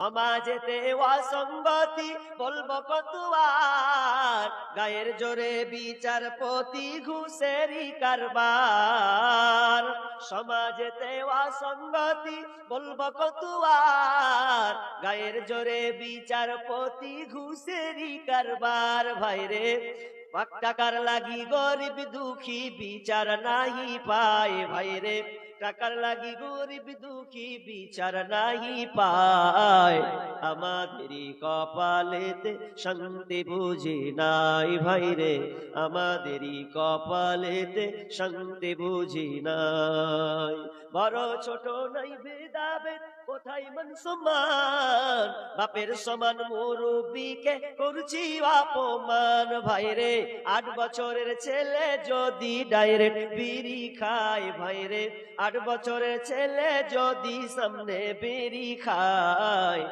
সমাজেতে অসঙ্গতি বলবো কতবার, গায়ের জোরে বিচারপতি ঘুষেরই কারবার। সমাজেতে অসঙ্গতি বলবো কতবার, গায়ের জোরে বিচারপতি ঘুষেরই কারবার। ভাইরে টাকার লাগি গরিব দুঃখী বিচার নাহি পায়, ভাইরে টাকার লাগি গরিব দুঃখী বিচার নাহি পায়। আমাদেরই কপালেতে শান্তি বুঝি নাই, ভাইরে আমাদেরই কপালেতে শান্তি বুঝি নাই। বড় ছোট নাই ভেদাভেদ, কোথায় মান সম্মান, বাপের সমান মুরব্বিকে করছি অপমান। ভাইরে 8 বছরের ছেলে যদি ডাইরেক্ট বিড়ি খায়, ভাইরে 8 বছরের ছেলে যদি সামনে বিড়ি খায়,